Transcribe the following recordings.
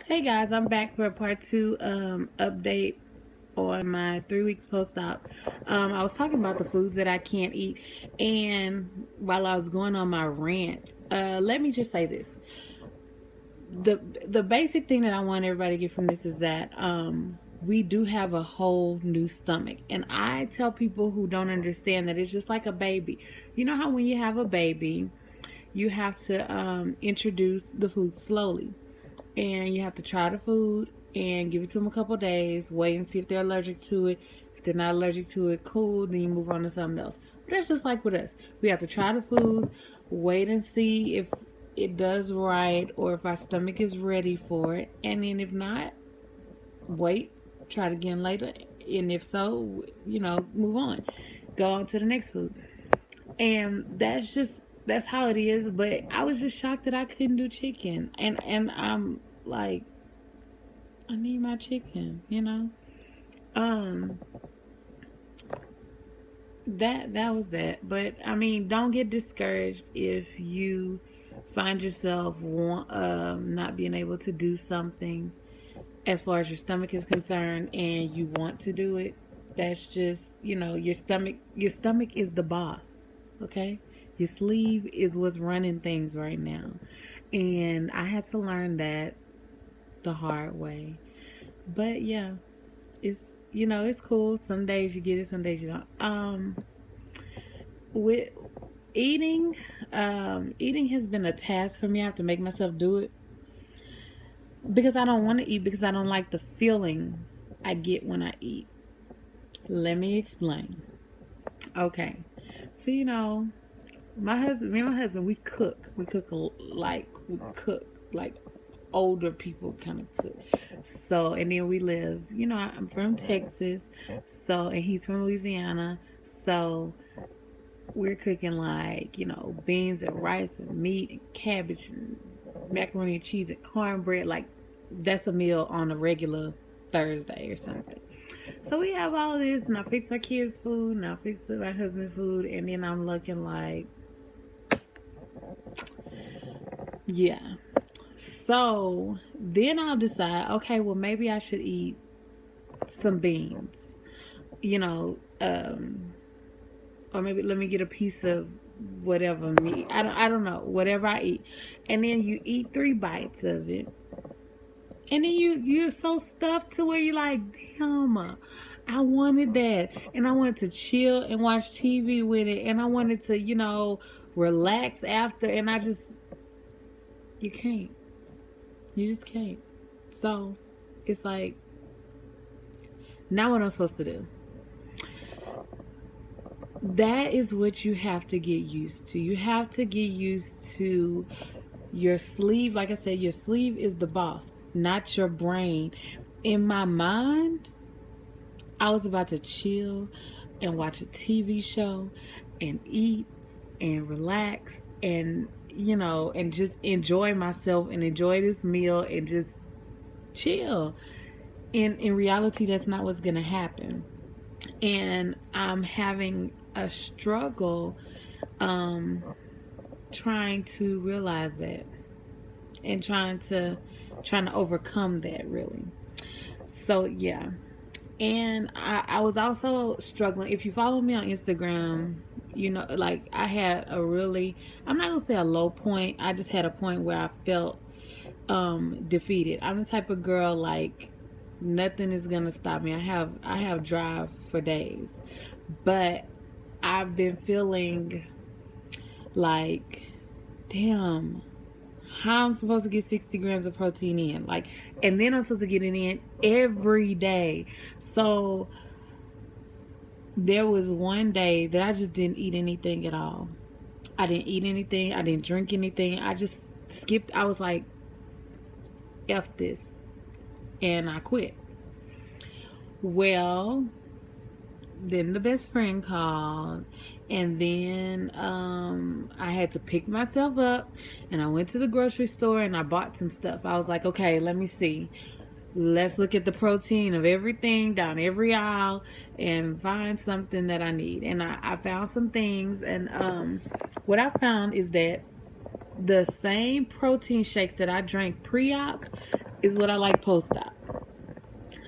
Hey guys, I'm back for a part two update on my 3 weeks post-op. I was talking about the foods that I can't eat, and while I was going on my rant, let me just say this: the basic thing that I want everybody to get from this is that we do have a whole new stomach, and I tell people who don't understand that it's just like a baby. You know how when you have a baby, you have to introduce the food slowly, and you have to try the food and give it to them a couple days, wait and see if they're allergic to it. If they're not allergic to it, cool, then you move on to something else. But that's just like with us. We have to try the foods, wait and see if it does right or if our stomach is ready for it, and then if not, wait, try it again later, and if so, move on, go on to the next food. And that's how it is. But I was just shocked that I couldn't do chicken, and I'm like, I need my chicken. Um, that was that. But I mean, don't get discouraged if you find yourself not being able to do something as far as your stomach is concerned, and you want to do it. That's just your stomach. Your stomach is the boss. Okay, your sleeve is what's running things right now, and I had to learn that the hard way. But yeah, it's it's cool. Some days you get it, some days you don't. With eating, eating has been a task for me. I have to make myself do it because I don't want to eat, because I don't like the feeling I get when I eat. Let me explain. Okay, so my husband, me and my husband, we cook. We cook like older people kind of cook. So, and then we live, I'm from Texas, so, and he's from Louisiana, so we're cooking like, beans and rice and meat and cabbage and macaroni and cheese and cornbread. Like, that's a meal on a regular Thursday or something. So we have all this, and I fix my kids' food, and I fix my husband's food, and then I'm looking like, yeah. So then I'll decide, okay, well, maybe I should eat some beans, you know, um, or maybe let me get a piece of whatever meat. I don't know, whatever I eat. And then you eat 3 bites of it. And then you're so stuffed to where you're like, damn, I wanted that. And I wanted to chill and watch TV with it. And I wanted to, relax after. And you can't. You just can't. So it's like, now what I'm supposed to do? That is what you have to get used to. You have to get used to your sleeve. Like I said, your sleeve is the boss, not your brain. In my mind, I was about to chill and watch a TV show and eat and relax and and just enjoy myself and enjoy this meal and just chill. In reality, that's not what's gonna happen. And I'm having a struggle um trying to realize that, and trying to overcome that, really. So yeah. And I was also struggling. If you follow me on Instagram, like I had a really, I'm not gonna say a low point. I just had a point where I felt defeated. I'm the type of girl, like, nothing is gonna stop me. I have drive for days. But I've been feeling like, damn, how I'm supposed to get 60 grams of protein in. Like, and then I'm supposed to get it in every day. So there was one day that I just didn't eat anything at all. I didn't eat anything. I didn't drink anything. I just skipped. I was like, F this. And I quit. Well, then the best friend called, and then I had to pick myself up, and I went to the grocery store and I bought some stuff. I was like, okay, let me see, let's look at the protein of everything down every aisle and find something that I need. And I found some things, and what I found is that the same protein shakes that I drank pre-op is what I like post-op.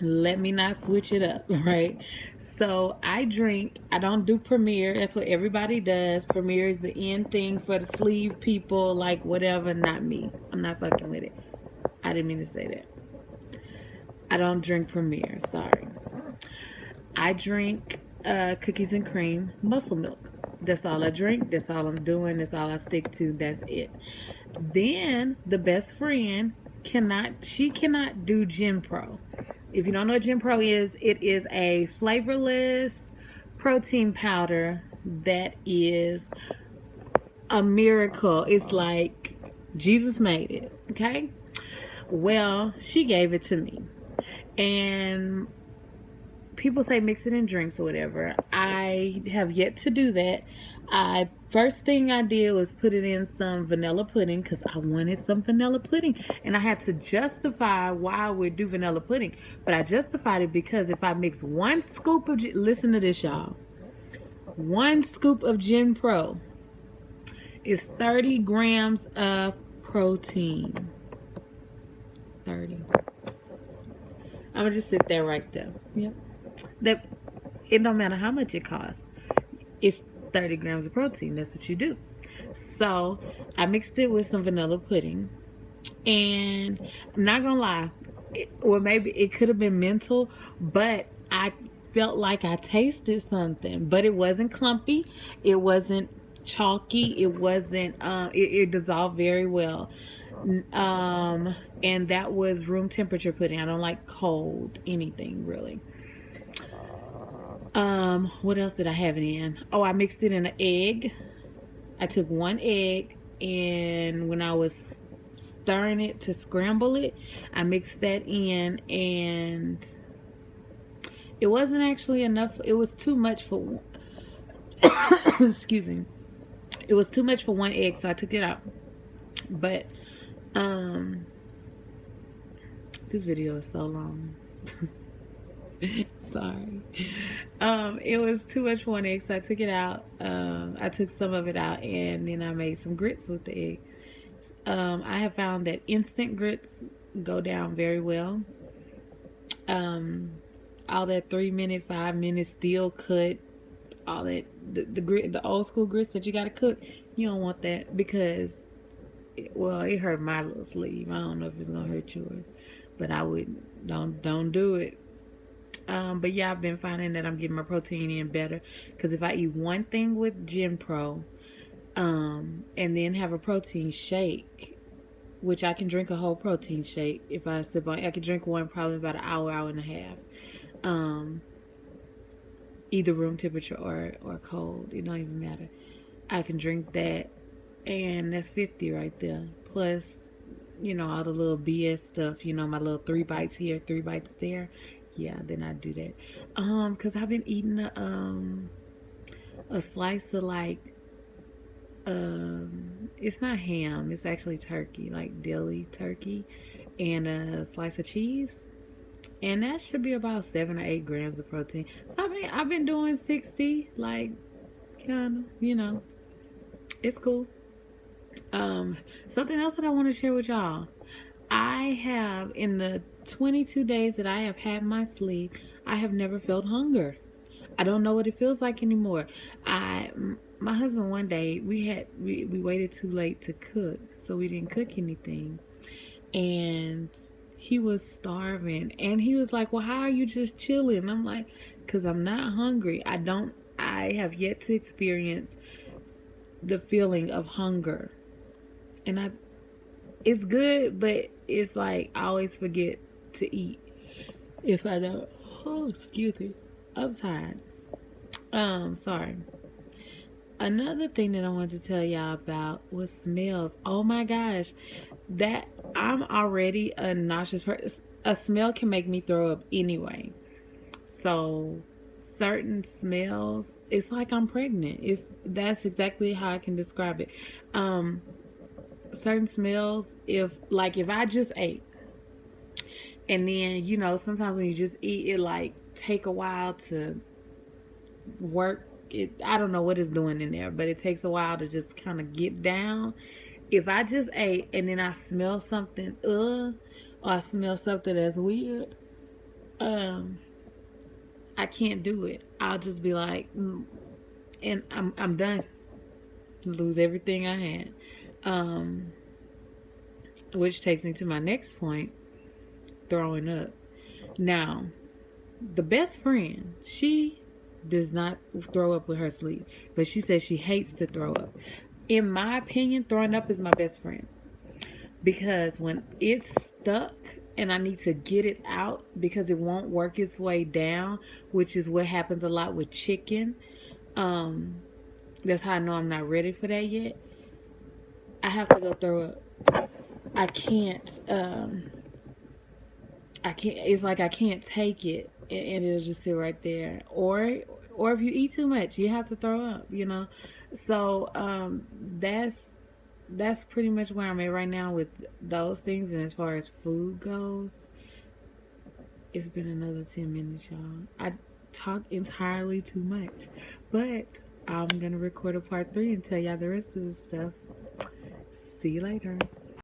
Let me not switch it up, right? So I don't do Premier. That's what everybody does. Premier is the end thing for the sleeve people, like whatever, not me. I'm not fucking with it. I didn't mean to say that. I don't drink Premier, sorry. I drink cookies and cream, muscle milk. That's all I drink. That's all I'm doing. That's all I stick to. That's it. Then the best friend cannot do Gen Pro. If you don't know what Gen Pro is, it is a flavorless protein powder that is a miracle. It's like Jesus made it, okay? Well, she gave it to me. And people say mix it in drinks or whatever. I have yet to do that. First thing I did was put it in some vanilla pudding because I wanted some vanilla pudding, and I had to justify why I would do vanilla pudding. But I justified it because if I mix one scoop of listen to this, y'all. One scoop of Gen Pro is 30 grams of protein. 30. I'm gonna just sit there right there. Yep. That it don't matter how much it costs. It's 30 grams of protein. That's what you do. So I mixed it with some vanilla pudding, and I'm not gonna lie, or maybe it could have been mental, but I felt like I tasted something, but it wasn't clumpy, it wasn't chalky, it wasn't it dissolved very well. And that was room temperature pudding. I don't like cold anything really. What else did I have it in? Oh, I mixed it in an egg. I took one egg, and when I was stirring it to scramble it, I mixed that in, and it wasn't actually enough. It was too much for excuse me. It was too much for one egg, so I took it out. But this video is so long. Sorry. It was too much for one egg, so I took it out. I took some of it out, and then I made some grits with the egg. I have found that instant grits go down very well. All that 3 minute, 5 minute steel cut, all that the old school grits that you gotta cook, you don't want that because it hurt my little sleeve. I don't know if it's gonna hurt yours, but I wouldn't. Don't do it. But yeah, I've been finding that I'm getting my protein in better because if I eat one thing with Gen Pro, and then have a protein shake, which I can drink a whole protein shake if I sip on. I can drink one probably about an hour and a half. Either room temperature or cold, it don't even matter. I can drink that, and that's 50 right there. Plus, all the little BS stuff. My little 3 bites here, 3 bites there. Yeah, then I do that. Cause I've been eating a slice of it's not ham, it's actually turkey, like deli turkey, and a slice of cheese, and that should be about 7 or 8 grams of protein. So I've been doing 60, like, kind of, it's cool. Something else that I want to share with y'all. I have, in the 22 days that I have had my sleep, I have never felt hunger. I don't know what it feels like anymore. My husband, one day, we waited too late to cook, so we didn't cook anything. And he was starving, and he was like, well, how are you just chilling? I'm like, because I'm not hungry. I have yet to experience the feeling of hunger. And it's good, but it's like I always forget to eat if I don't. Oh, excuse me. I'm tired. Sorry. Another thing that I wanted to tell y'all about was smells. Oh my gosh. That I'm already a nauseous person. A smell can make me throw up anyway. So certain smells, it's like I'm pregnant. That's exactly how I can describe it. Certain smells, if I just ate, and then sometimes when you just eat, it like take a while to work. I don't know what it's doing in there, but it takes a while to just kind of get down. If I just ate and then I smell something, or I smell something that's weird, um, I can't do it. I'll just be like, and I'm done. Lose everything I had. Um, which takes me to my next point, throwing up. Now, the best friend, she does not throw up with her sleep, but she says she hates to throw up. In my opinion, throwing up is my best friend because when it's stuck and I need to get it out because it won't work its way down, which is what happens a lot with chicken. That's how I know I'm not ready for that yet. I have to go throw up. I can't. I can't. It's like I can't take it, and it'll just sit right there. Or if you eat too much, you have to throw up. So that's pretty much where I'm at right now with those things. And as far as food goes, it's been another 10 minutes, y'all. I talk entirely too much, but I'm gonna record a part 3 and tell y'all the rest of the stuff. See you later.